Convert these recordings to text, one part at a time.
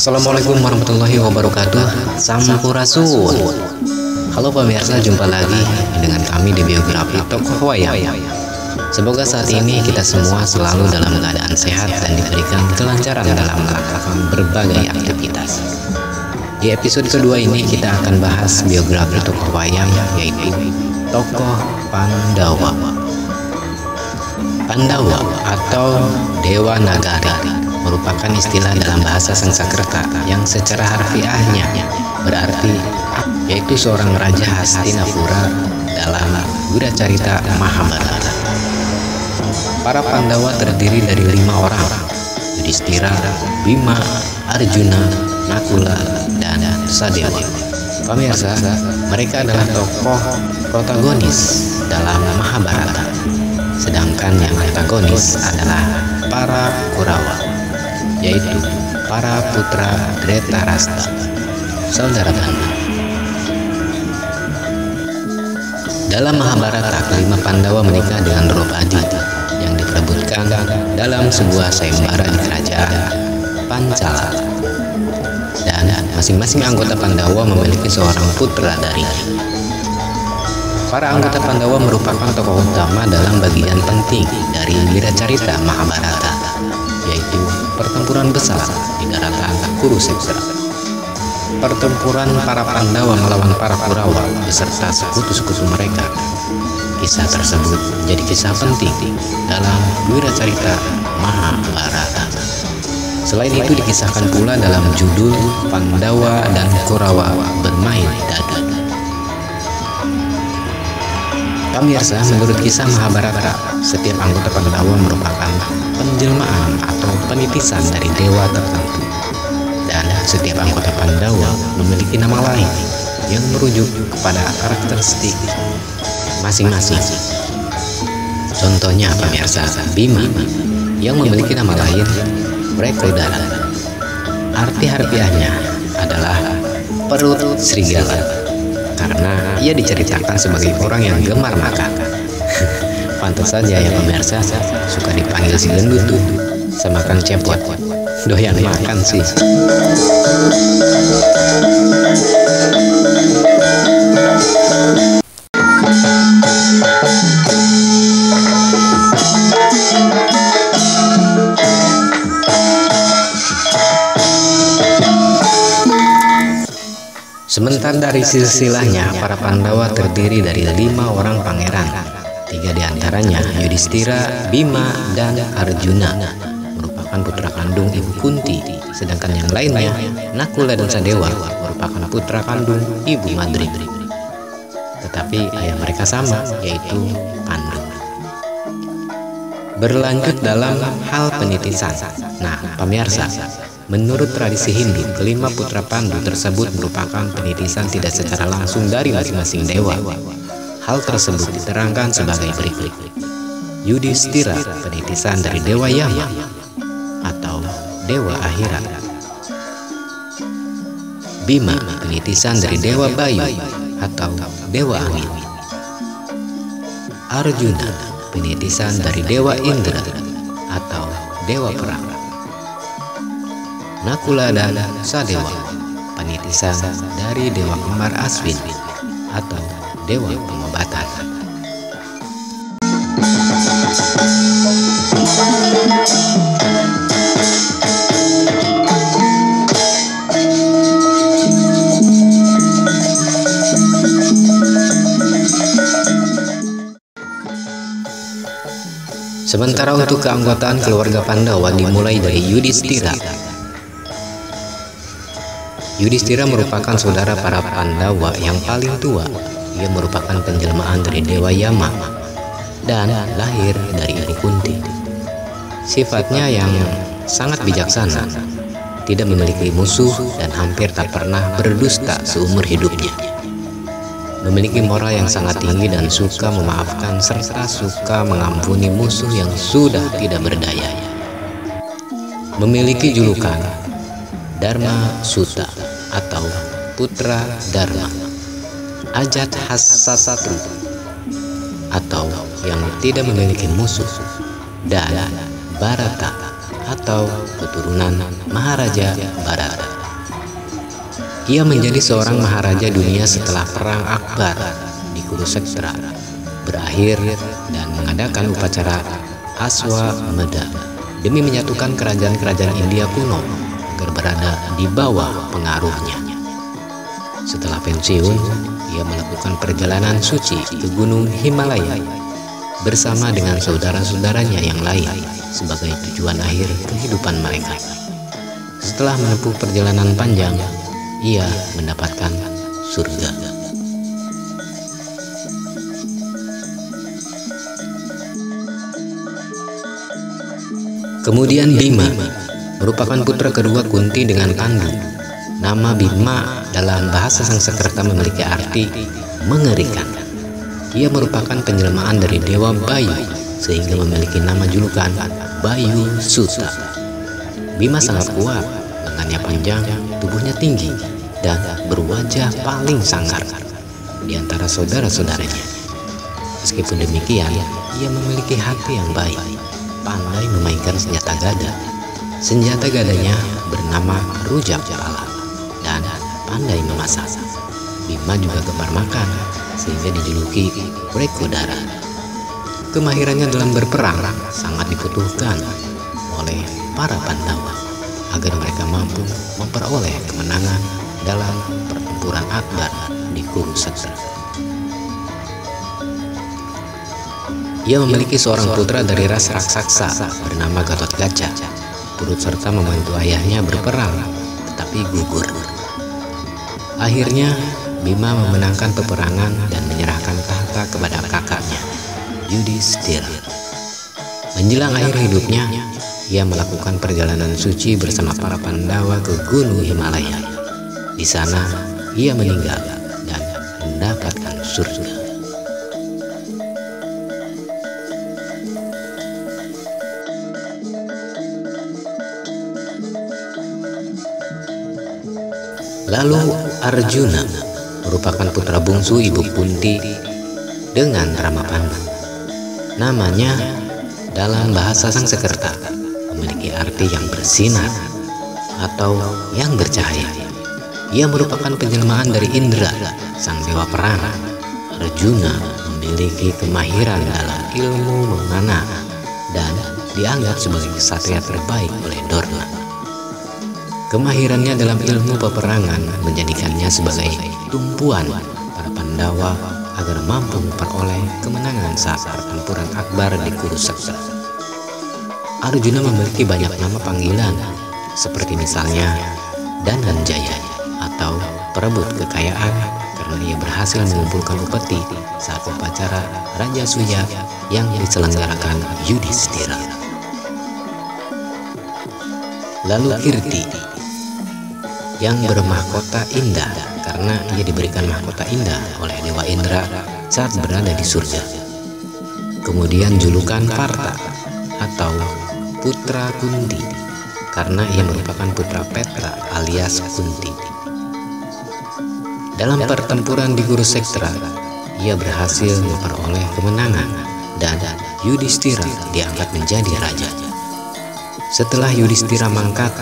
Assalamualaikum warahmatullahi wabarakatuh. Sampurasun. Halo pemirsa, jumpa lagi dengan kami di biografi tokoh wayang. Semoga saat ini kita semua selalu dalam keadaan sehat dan diberikan kelancaran dalam melakukan berbagai aktivitas. Di episode kedua ini kita akan bahas biografi tokoh wayang, yaitu tokoh Pandawa. Pandawa atau Dewa Nagari merupakan istilah dalam bahasa Sanskerta yang secara harfiahnya berarti yaitu seorang raja Hastinapura dalam Wiracarita Mahabharata. Para Pandawa terdiri dari 5 orang: Yudhistira, Bima, Arjuna, Nakula, dan Sadewa. Pemirsa, mereka adalah tokoh protagonis dalam Mahabharata, sedangkan yang antagonis adalah para Kurawa, yaitu para putra Dhritarashtra, saudara kandung. Dalam Mahabharata, kelima Pandawa menikah dengan Draupadi yang diperebutkan dalam sebuah sayembara di kerajaan Pancala. Dan masing-masing anggota Pandawa memiliki seorang putra darinya. Para anggota Pandawa merupakan tokoh utama dalam bagian penting dari Wiracarita Mahabharata, yaitu pertempuran besar di daratan Kurukshetra. Pertempuran para Pandawa melawan para Kurawa beserta sekutu-sekutu mereka. Kisah tersebut menjadi kisah penting dalam Wiracarita Mahabharata. Selain itu dikisahkan pula dalam judul Pandawa dan Kurawa bermain dadu. Pemirsa, menurut kisah Mahabharata, setiap anggota Pandawa merupakan penjelmaan atau penitisan dari dewa tertentu, dan setiap anggota Pandawa memiliki nama lain yang merujuk kepada karakteristik masing-masing. Contohnya pemirsa, Bima yang memiliki nama lain Wrekodara. Arti harfiahnya adalah perut serigala, karena ia diceritakan sebagai orang yang gemar makan. Pantas saja ya pemirsa, suka dipanggil si gendut tuh sama Kang Cepot, doyan makan sih. Sementara dari silsilahnya, para Pandawa terdiri dari 5 orang pangeran. 3 diantaranya, Yudhistira, Bima, dan Arjuna, merupakan putra kandung Ibu Kunti, sedangkan yang lainnya, Nakula dan Sadewa, merupakan putra kandung Ibu Madri. Tetapi ayah mereka sama, yaitu Pandu. Berlanjut dalam hal penitisan. Nah, pemirsa, menurut tradisi Hindu, kelima putra Pandu tersebut merupakan penitisan tidak secara langsung dari masing-masing dewa. Hal tersebut diterangkan sebagai berikut. Yudhistira, penitisan dari Dewa Yama atau Dewa Akhirat. Bima, penitisan dari Dewa Bayu atau Dewa Angin. Arjuna, penitisan dari Dewa Indra atau Dewa Perang. Nakula dan Sadewa, penitisan dari Dewa Kembar Aswin atau Dewa Pengobatan. Sementara untuk keanggotaan keluarga Pandawa dimulai dari Yudhistira. Yudhistira merupakan saudara para Pandawa yang paling tua. Ia merupakan penjelmaan dari Dewa Yama dan lahir dari Ibu Kunti. Sifatnya yang sangat bijaksana, tidak memiliki musuh dan hampir tak pernah berdusta seumur hidupnya. Memiliki moral yang sangat tinggi dan suka memaafkan serta suka mengampuni musuh yang sudah tidak berdaya. Memiliki julukan Dharma Sutta atau Putra Dharma, Ajat Hassasatru atau yang tidak memiliki musuh, dan Bharata atau keturunan Maharaja Bharata. Ia menjadi seorang maharaja dunia setelah perang Akbar di Kurukshetra berakhir dan mengadakan upacara Aswamedha demi menyatukan kerajaan-kerajaan India kuno agar berada di bawah pengaruhnya. Setelah pensiun, ia melakukan perjalanan suci ke Gunung Himalaya bersama dengan saudara-saudaranya yang lain sebagai tujuan akhir kehidupan mereka. Setelah menempuh perjalanan panjang, ia mendapatkan surga. Kemudian Bima merupakan putra kedua Kunti dengan Pandu. Nama Bima dalam bahasa Sanskerta memiliki arti mengerikan. Ia merupakan penjelmaan dari Dewa Bayu sehingga memiliki nama julukan Bayu Sutta. Bima sangat kuat, lengannya panjang, tubuhnya tinggi, dan berwajah paling sangar di antara saudara-saudaranya. Meskipun demikian, ia memiliki hati yang baik, pandai memainkan senjata gada. Senjata gadanya bernama rujak pala dan pandai memasak. Bima juga gemar makan sehingga dijuluki Wrekodara. Kemahirannya dalam berperang sangat dibutuhkan oleh para Pandawa agar mereka mampu memperoleh kemenangan dalam pertempuran Akbar di Kurukshetra. Ia memiliki seorang putra dari ras raksasa bernama Gatotkaca, turut serta membantu ayahnya berperang tetapi gugur. Akhirnya Bima memenangkan peperangan dan menyerahkan tahta kepada kakaknya, Yudhishthira. Menjelang akhir hidupnya, ia melakukan perjalanan suci bersama para Pandawa ke Gunung Himalaya. Di sana ia meninggal dan mendapatkan surga. Lalu Arjuna merupakan putra bungsu ibu Kunti dengan Rama Pandu. Namanya dalam bahasa Sanskerta memiliki arti yang bersinar atau yang bercahaya. Ia merupakan penjelmaan dari Indra, sang dewa perang. Arjuna memiliki kemahiran dalam ilmu memanah dan dianggap sebagai ksatria terbaik oleh Dorna. Kemahirannya dalam ilmu peperangan menjadikannya sebagai tumpuan para Pandawa agar mampu memperoleh kemenangan saat pertempuran Akbar di Kurukshetra. Arjuna memiliki banyak nama panggilan seperti misalnya Dhananjaya atau perebut kekayaan karena ia berhasil mengumpulkan upeti saat upacara Raja Suya yang diselenggarakan Yudhishthira. Lalu Kirti yang bermahkota indah karena ia diberikan mahkota indah oleh Dewa Indra saat berada di surga. Kemudian julukan Partha atau putra Kunti karena ia merupakan putra Petra alias Kunti. Dalam pertempuran di Kurukshetra, ia berhasil memperoleh kemenangan dan Yudhishthira diangkat menjadi raja. Setelah Yudhishthira mangkat,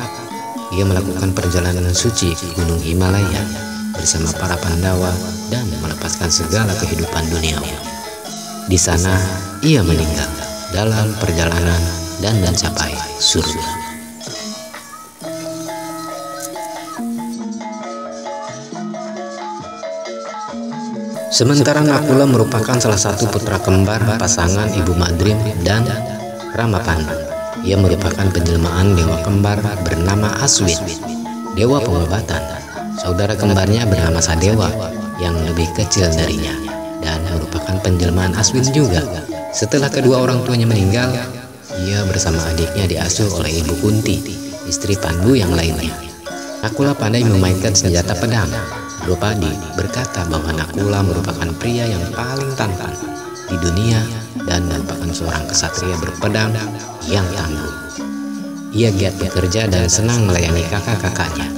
ia melakukan perjalanan suci ke Gunung Himalaya bersama para Pandawa dan melepaskan segala kehidupan duniawi. Di sana ia meninggal dalam perjalanan dan mencapai surga. Sementara Nakula merupakan salah satu putra kembar pasangan Ibu Madrim dan Rama Pandu. Ia merupakan penjelmaan dewa kembar bernama Aswin, dewa pengobatan. Saudara kembarnya bernama Sadewa yang lebih kecil darinya dan merupakan penjelmaan Aswin juga. Setelah kedua orang tuanya meninggal, ia bersama adiknya diasuh oleh Ibu Kunti istri Pandu yang lainnya. Nakula pandai memainkan senjata pedang. Drupadi berkata bahwa Nakula merupakan pria yang paling tampan di dunia dan merupakan seorang kesatria berpedang yang tangguh. Ia giat bekerja dan senang melayani kakak-kakaknya.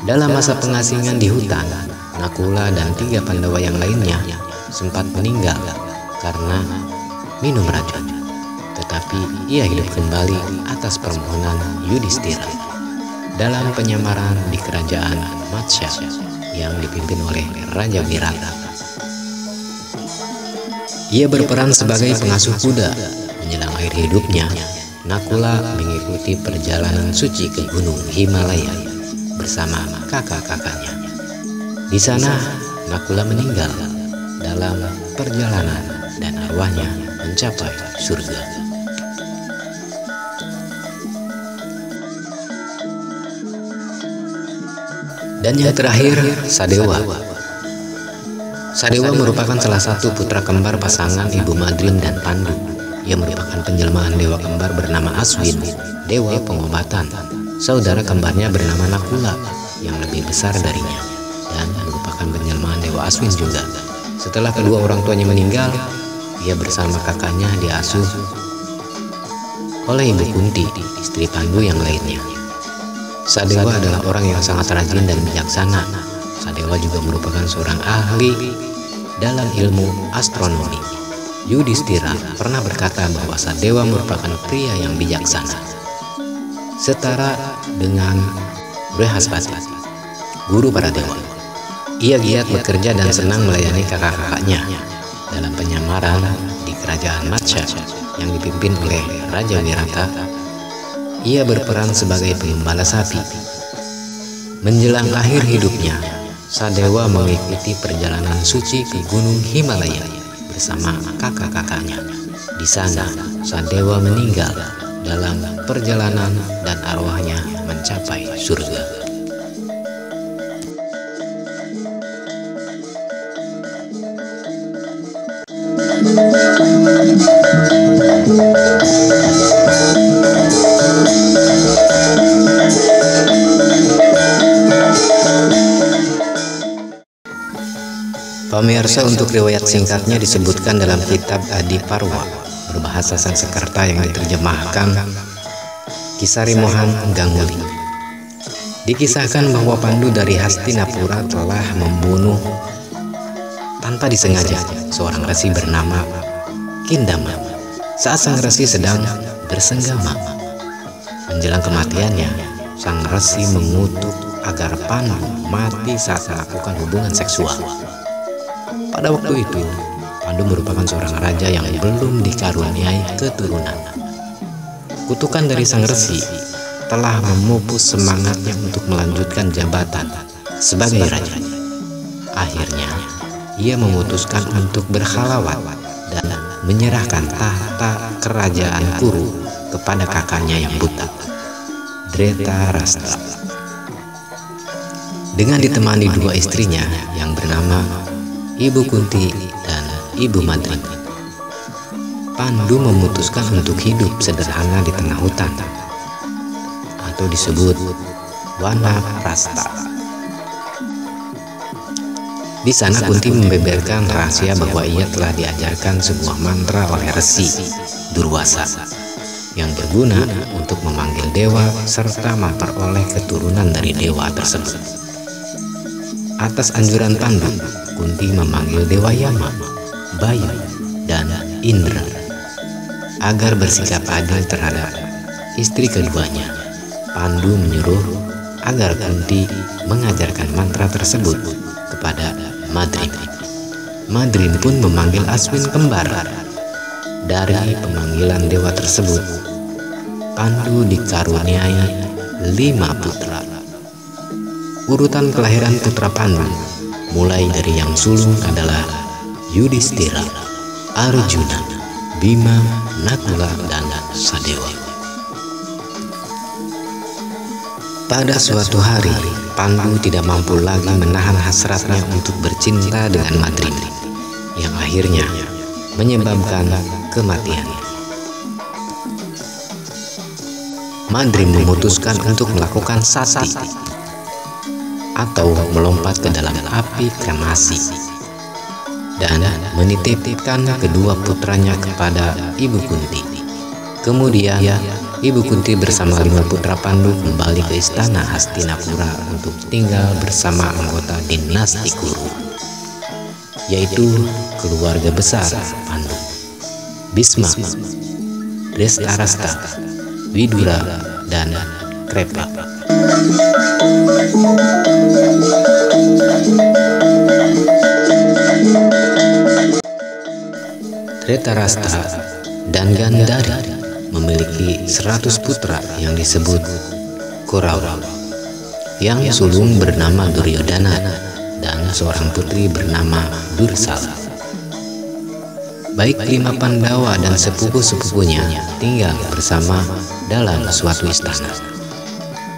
Dalam masa pengasingan di hutan, Nakula dan 3 Pandawa yang lainnya sempat meninggal karena minum racun. Tetapi ia hidup kembali atas permohonan Yudhistira dalam penyamaran di kerajaan Matsya yang dipimpin oleh Raja Wirata. Ia berperan sebagai pengasuh kuda. Menjelang akhir hidupnya, Nakula mengikuti perjalanan suci ke Gunung Himalaya bersama kakak-kakaknya. Di sana, Nakula meninggal dalam perjalanan dan arwahnya mencapai surga. Dan yang terakhir, Sadewa. Sadewa merupakan salah satu putra kembar pasangan Ibu Madrim dan Pandu. Ia merupakan penjelmaan dewa kembar bernama Aswin, dewa pengobatan. Saudara kembarnya bernama Nakula yang lebih besar darinya dan merupakan penjelmaan dewa Aswin juga. Setelah kedua orang tuanya meninggal, ia bersama kakaknya diasuh oleh Ibu Kunti, istri Pandu yang lainnya. Sadewa adalah orang yang sangat rajin dan bijaksana. Sadewa juga merupakan seorang ahli dalam ilmu astronomi. Yudhistira pernah berkata bahwa Sadewa merupakan pria yang bijaksana, setara dengan Brihaspati, guru para dewa. Ia giat bekerja dan senang melayani kakak-kakaknya dalam penyamaran di kerajaan Matsya yang dipimpin oleh Raja Wirata. Ia berperan sebagai pengembala sapi. Menjelang akhir hidupnya, Sadewa mengikuti perjalanan suci ke Gunung Himalaya bersama kakak-kakaknya. Di sana, Sadewa meninggal dalam perjalanan dan arwahnya mencapai surga. Pemirsa, untuk riwayat singkatnya disebutkan dalam kitab Adiparwa berbahasa Sanskerta yang diterjemahkan Kisari Mohan Ganguly. Dikisahkan bahwa Pandu dari Hastinapura telah membunuh tanpa disengaja seorang resi bernama Kindama saat sang resi sedang bersenggama. Menjelang kematiannya, sang resi mengutuk agar Pandu mati saat melakukan hubungan seksual. Pada waktu itu, Pandu merupakan seorang raja yang belum dikaruniai keturunan. Kutukan dari sang resi telah memupus semangatnya untuk melanjutkan jabatan sebagai raja. Akhirnya, ia memutuskan untuk berkhalawat dan menyerahkan tahta kerajaan Kuru kepada kakaknya yang buta, Dhritarashtra. Dengan ditemani 2 istrinya yang bernama Ibu Kunti dan Ibu Madrim, Pandu memutuskan untuk hidup sederhana di tengah hutan atau disebut Wanaprastha. Di sana Kunti membeberkan rahasia bahwa ia telah diajarkan sebuah mantra oleh Resi Durwasa yang berguna untuk memanggil dewa serta memperoleh keturunan dari dewa tersebut. Atas anjuran Pandu, Kunti memanggil Dewa Yama, Bayu, dan Indra agar bersikap adil terhadap istri keduanya. Pandu menyuruh agar Kunti mengajarkan mantra tersebut kepada Madrim. Madrim pun memanggil Aswin kembar. Dari pemanggilan dewa tersebut, Pandu dikaruniai 5 putra. Urutan kelahiran putra Pandu mulai dari yang sulung adalah Yudhistira, Arjuna, Bima, Nakula, dan Sadewa. Pada suatu hari, Pandu tidak mampu lagi menahan hasratnya untuk bercinta dengan Madrim, yang akhirnya menyebabkan kematiannya. Madrim memutuskan untuk melakukan sati atau melompat ke dalam api kremasi dan menitipkan kedua putranya kepada Ibu Kunti. Kemudian Ibu Kunti bersama 5 putra Pandu kembali ke istana Hastinapura untuk tinggal bersama anggota dinasti Kuru, yaitu keluarga besar Pandu: Bisma, Drestarasta, Widura, dan Krepa. Dhritarashtra dan Gandhari memiliki 100 putra yang disebut Korawa, yang sulung bernama Duryodhana dan seorang putri bernama Dursala. Baik 5 Pandawa dan sepupu-sepupunya tinggal bersama dalam suatu istana.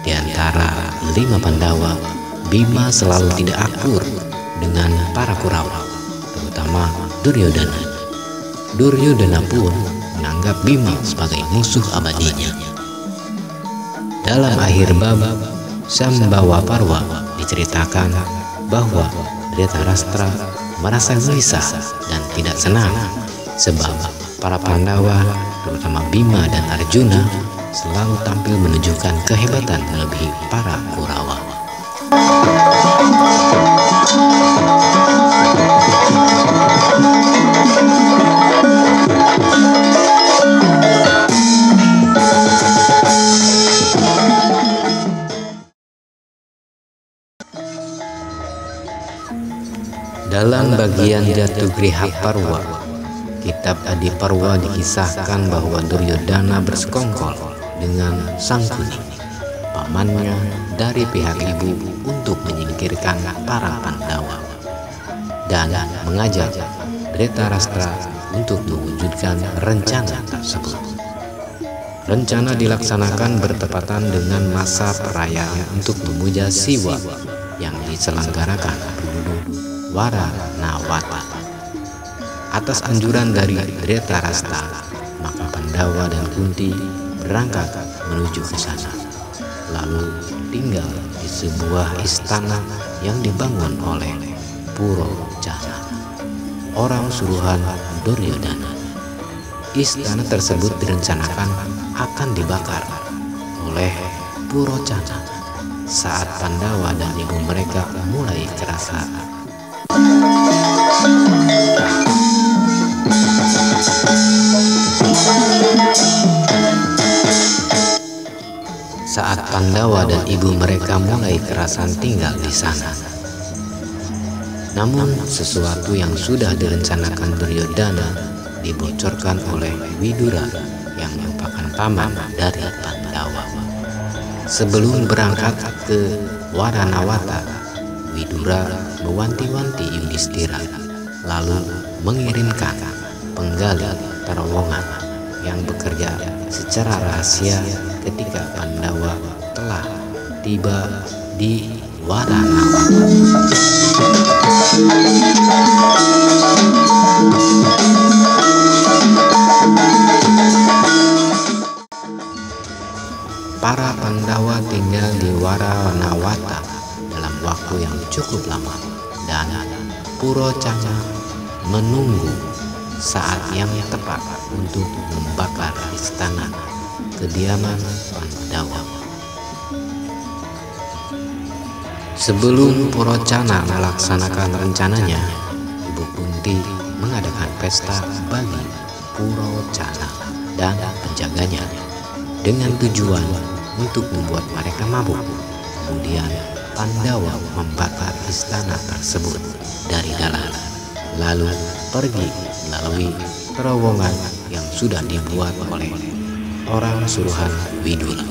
Di antara 5 Pandawa, Bima selalu tidak akur dengan para Korawa, terutama Duryodhana. Duryodhana pun menganggap Bima sebagai musuh abadinya. Dalam akhir bab Sambawa Parwa diceritakan bahwa Dhritarashtra merasa gelisah dan tidak senang sebab para Pandawa, terutama Bima dan Arjuna, selalu tampil menunjukkan kehebatan melebihi para Korawa. Dalam bagian Jatugriha Parwa, kitab Adiparwa, dikisahkan bahwa Duryodhana bersekongkol dengan Sangkuni, pamannya dari pihak ibu, untuk menyingkirkan para Pandawa dan mengajak Dhritarashtra untuk mewujudkan rencana tersebut. Rencana dilaksanakan bertepatan dengan masa perayaan untuk memuja Siwa yang diselenggarakan penduduk Waranawata. Atas anjuran dari Dhritarashtra, maka Pandawa dan Kunti berangkat menuju ke sana, lalu tinggal di sebuah istana yang dibangun oleh Purocana, orang suruhan Duryodhana. Istana tersebut direncanakan akan dibakar oleh Purocana saat Pandawa dan ibu mereka mulai kerasa. Saat Pandawa dan ibu mereka mulai kerasan tinggal di sana. Namun sesuatu yang sudah direncanakan Duryodhana dibocorkan oleh Widura yang merupakan paman dari Pandawa. Sebelum berangkat ke Waranawata, Widura mewanti-wanti Yudhistira, lalu mengirimkan penggali terowongan yang bekerja secara rahasia ketika Pandawa telah tiba di Waranawata. Para Pandawa tinggal di Waranawata dalam waktu yang cukup lama, dan Purocana menunggu saat yang tepat untuk membakar istana kediaman Pandawa. Sebelum Purocana melaksanakan rencananya, Ibu Kunti mengadakan pesta bagi Purocana dan penjaganya dengan tujuan untuk membuat mereka mabuk. Kemudian Pandawa membakar istana tersebut dari dalam, lalu pergi melalui terowongan yang sudah dibuat oleh orang suruhan Widura.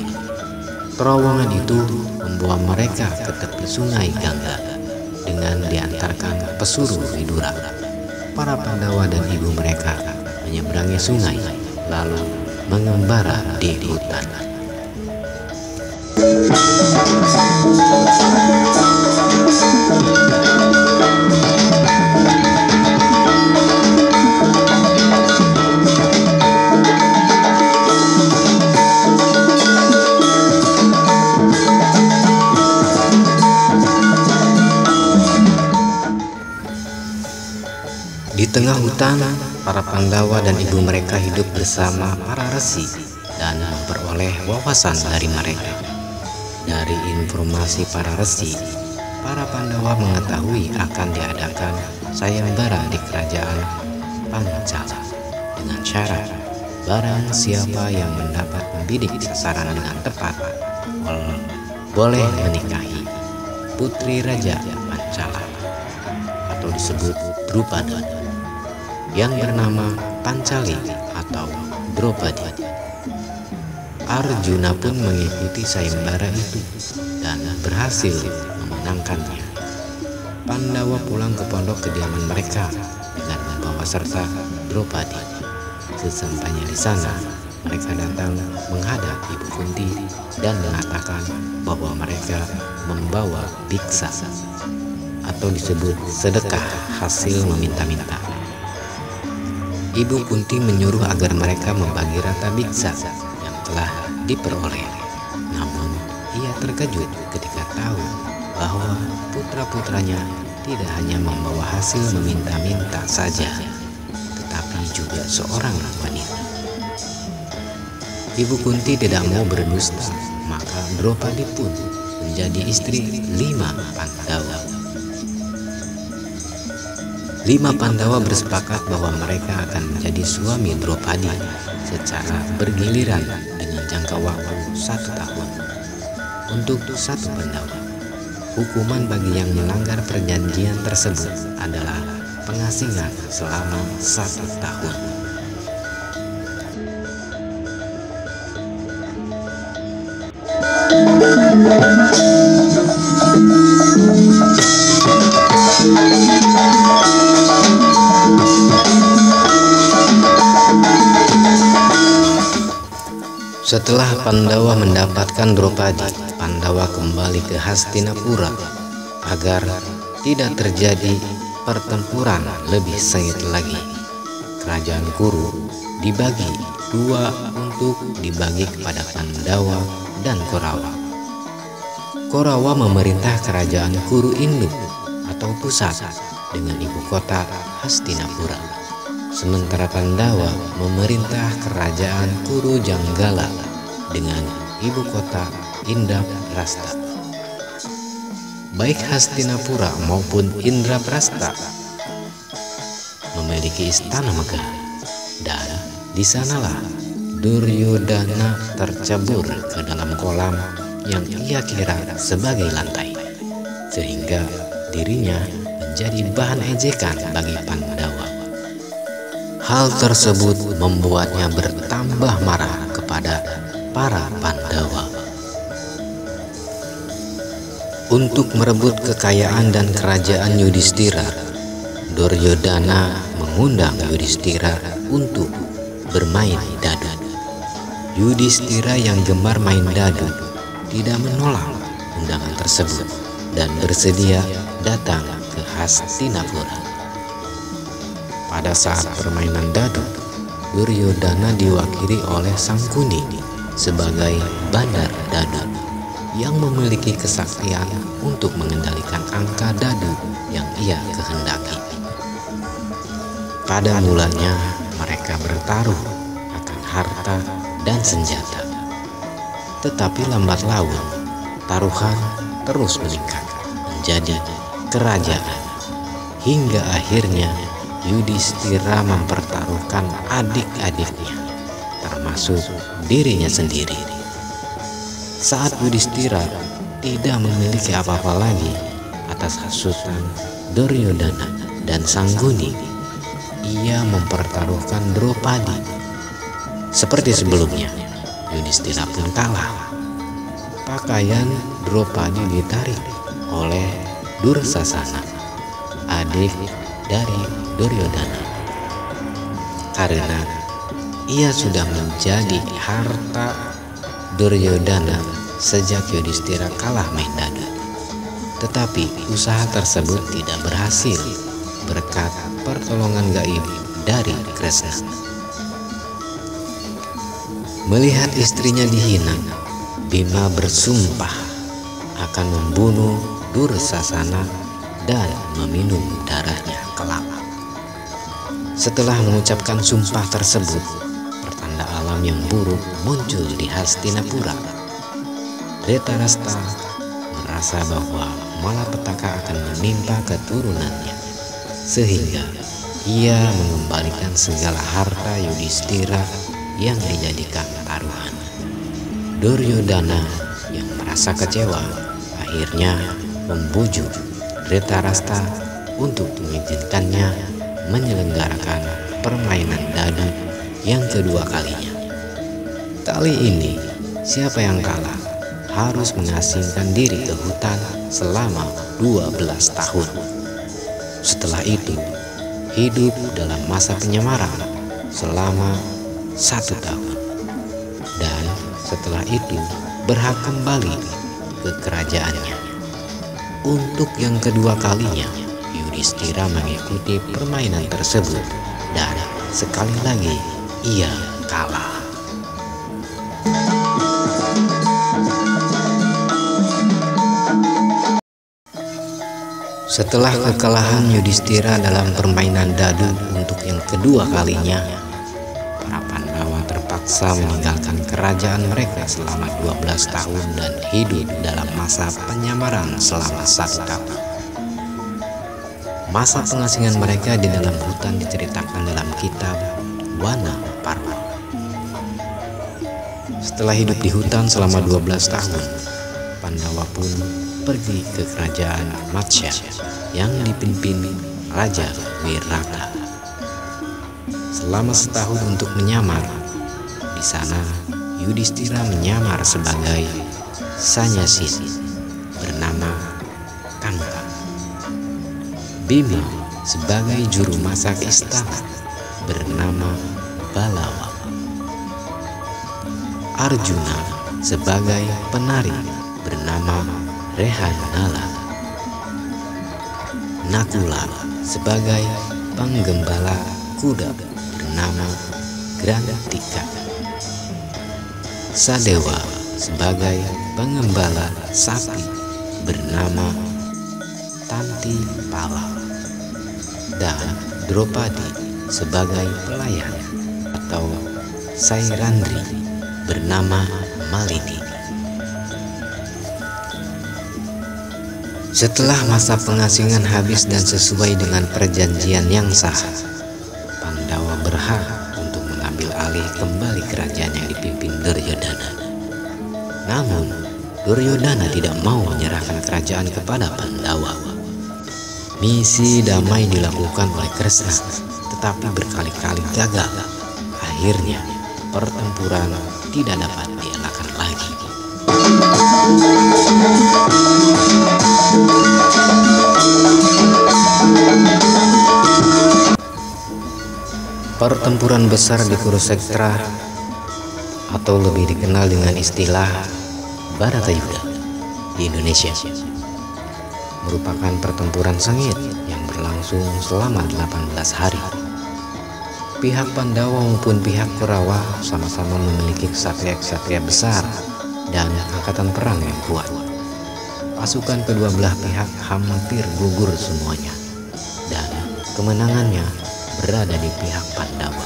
Terowongan itu membawa mereka ke tepi sungai Gangga dengan diantarkan pesuruh Widura. Para Pandawa dan ibu mereka menyeberangi sungai lalu mengembara di hutan. tengah hutan, para Pandawa dan ibu mereka hidup bersama para resi dan memperoleh wawasan dari mereka. Dari informasi para resi, para Pandawa mengetahui akan diadakan sayembara di kerajaan Pancala dengan syarat barang siapa yang mendapat membidik sasaran dengan tepat boleh menikahi putri Raja Pancala atau disebut Drupada yang bernama Pancali atau Dropadi. Arjuna pun mengikuti sayembara itu dan berhasil memenangkannya. Pandawa pulang ke pondok kediaman mereka dengan membawa serta Dropadi. Sesampainya di sana, mereka datang menghadap Ibu Kunti dan mengatakan bahwa mereka membawa biksa atau disebut sedekah hasil meminta-minta. Ibu Kunti menyuruh agar mereka membagi rata biksa yang telah diperoleh. Namun ia terkejut ketika tahu bahwa putra-putranya tidak hanya membawa hasil meminta-minta saja, tetapi juga seorang wanita. Ibu Kunti tidak mau berdusta, maka Dropadi pun menjadi istri 5 Pandawa. 5 Pandawa bersepakat bahwa mereka akan menjadi suami Dropadi secara bergiliran dengan jangka waktu 1 tahun. Untuk 1 Pandawa, hukuman bagi yang melanggar perjanjian tersebut adalah pengasingan selama 1 tahun. Setelah Pandawa mendapatkan Dropadi, Pandawa kembali ke Hastinapura agar tidak terjadi pertempuran lebih sengit lagi. Kerajaan Kuru dibagi 2 untuk dibagi kepada Pandawa dan Korawa. Korawa memerintah kerajaan Kuru Induk atau pusat dengan ibu kota Hastinapura. Sementara Pandawa memerintah kerajaan Kuru Janggala dengan ibu kota Indraprastha. Baik Hastinapura maupun Indraprastha memiliki istana megah, dan di sanalah Duryodhana tercebur ke dalam kolam yang ia kira sebagai lantai, sehingga dirinya menjadi bahan ejekan bagi Pandawa. Hal tersebut membuatnya bertambah marah kepada para Pandawa. Untuk merebut kekayaan dan kerajaan Yudhistira, Duryodhana mengundang Yudhistira untuk bermain dadu. Yudhistira yang gemar main dadu tidak menolak undangan tersebut dan bersedia datang ke Hastinapura. Pada saat permainan dadu, Duryodhana diwakili oleh Sangkuni sebagai bandar dadu yang memiliki kesaktian untuk mengendalikan angka dadu yang ia kehendaki. Pada mulanya mereka bertaruh akan harta dan senjata, tetapi lambat laun taruhan terus meningkat menjadi kerajaan, hingga akhirnya Yudhistira mempertaruhkan adik-adiknya, termasuk dirinya sendiri. Saat Yudhistira tidak memiliki apa-apa lagi atas hasutan Duryodhana dan Sangguni, ia mempertaruhkan Dropadi. Seperti sebelumnya, Yudhistira pun kalah. Pakaian Dropadi ditarik oleh Dursasana, adik dari Duryodhana, karena ia sudah menjadi harta Duryodhana sejak Yudhistira kalah main dadu. Tetapi usaha tersebut tidak berhasil berkat pertolongan gaib dari Kresna. Melihat istrinya dihina, Bima bersumpah akan membunuh Dursasana dan meminum darahnya kelak. Setelah mengucapkan sumpah tersebut, pertanda alam yang buruk muncul di Hastinapura. Dhritarashtra merasa bahwa malapetaka akan menimpa keturunannya, sehingga ia mengembalikan segala harta Yudhistira yang dijadikan taruhan. Duryodhana yang merasa kecewa akhirnya membujuk Dhritarashtra untuk mengizinkannya menyelenggarakan permainan dadu yang kedua kalinya. Kali ini siapa yang kalah harus mengasingkan diri ke hutan selama 12 tahun. Setelah itu hidup dalam masa penyamaran selama 1 tahun, dan setelah itu berhak kembali ke kerajaannya. Untuk yang kedua kalinya Yudhistira mengikuti permainan tersebut, dan sekali lagi ia kalah. Setelah kekalahan Yudhistira dalam permainan dadu untuk yang kedua kalinya, para Pandawa terpaksa meninggalkan kerajaan mereka selama 12 tahun dan hidup dalam masa penyamaran selama 1 tahun. Masa pengasingan mereka di dalam hutan diceritakan dalam kitab Wana Parva. Setelah hidup di hutan selama 12 tahun, Pandawa pun pergi ke kerajaan Matsya yang dipimpin Raja Wiraka. Selama setahun untuk menyamar. Di sana Yudhistira menyamar sebagai Sanyasin bernama Kanta, Bima sebagai juru masak istana bernama Balawa, Arjuna sebagai penari bernama Rehanala, Nakula sebagai penggembala kuda bernama Grantika, Sadewa sebagai pengembala sapi bernama Tantipala, dan Draupadi sebagai pelayan atau Sairandri bernama Malini. Setelah masa pengasingan habis dan sesuai dengan perjanjian yang sah, Pandawa berhak untuk mengambil alih kembali kerajaan yang dipimpin Duryodhana. Namun, Duryodhana tidak mau menyerahkan kerajaan kepada Pandawa. Misi damai dilakukan oleh Kresna, tetapi berkali-kali gagal. Akhirnya, pertempuran tidak dapat dielakkan lagi. Pertempuran besar di Kurukshetra, atau lebih dikenal dengan istilah Bharatayuddha di Indonesia, merupakan pertempuran sengit yang berlangsung selama 18 hari. Pihak Pandawa maupun pihak Kurawa sama-sama memiliki ksatria-ksatria besar dan angkatan perang yang kuat. Pasukan kedua belah pihak hampir gugur semuanya, dan kemenangannya berada di pihak Pandawa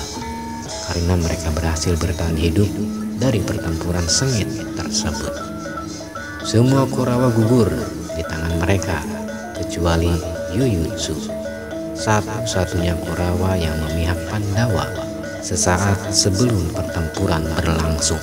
karena mereka berhasil bertahan hidup dari pertempuran sengit tersebut. Semua Kurawa gugur di tangan mereka kecuali Yuyutsu, satu-satunya Kurawa yang memihak Pandawa sesaat sebelum pertempuran berlangsung.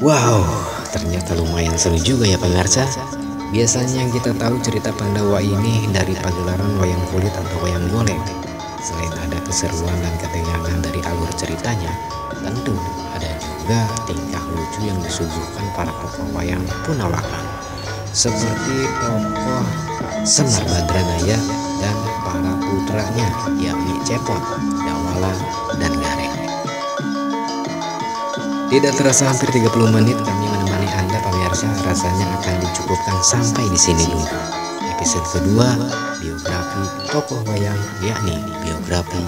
Wow, ternyata lumayan seru juga ya pemirsa. Biasanya yang kita tahu cerita Pandawa ini dari pagelaran wayang kulit atau wayang golek. Selain ada keseruan dan ketegangan dari alur ceritanya, tentu ada juga tingkah lucu yang disuguhkan para tokoh wayang Punawaka, seperti tokoh Semar Badranaya dan para putranya, yakni Cepot, Dawala, dan Gareng. Tidak terasa hampir 30 menit kami menemani Anda pemirsa, rasanya akan dicukupkan sampai di sini dulu. Episode kedua, biografi tokoh wayang, yakni biografi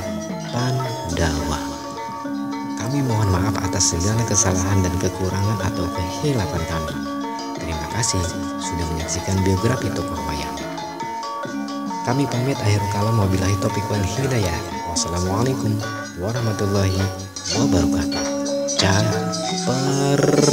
Pandawa. Kami mohon maaf atas segala kesalahan dan kekurangan atau kehilapan kami. Terima kasih sudah menyaksikan biografi tokoh wayang. Kami pamit, akhir kalam, wabillahi taufiq wal hidayah. Wassalamualaikum warahmatullahi wabarakatuh. Capermios.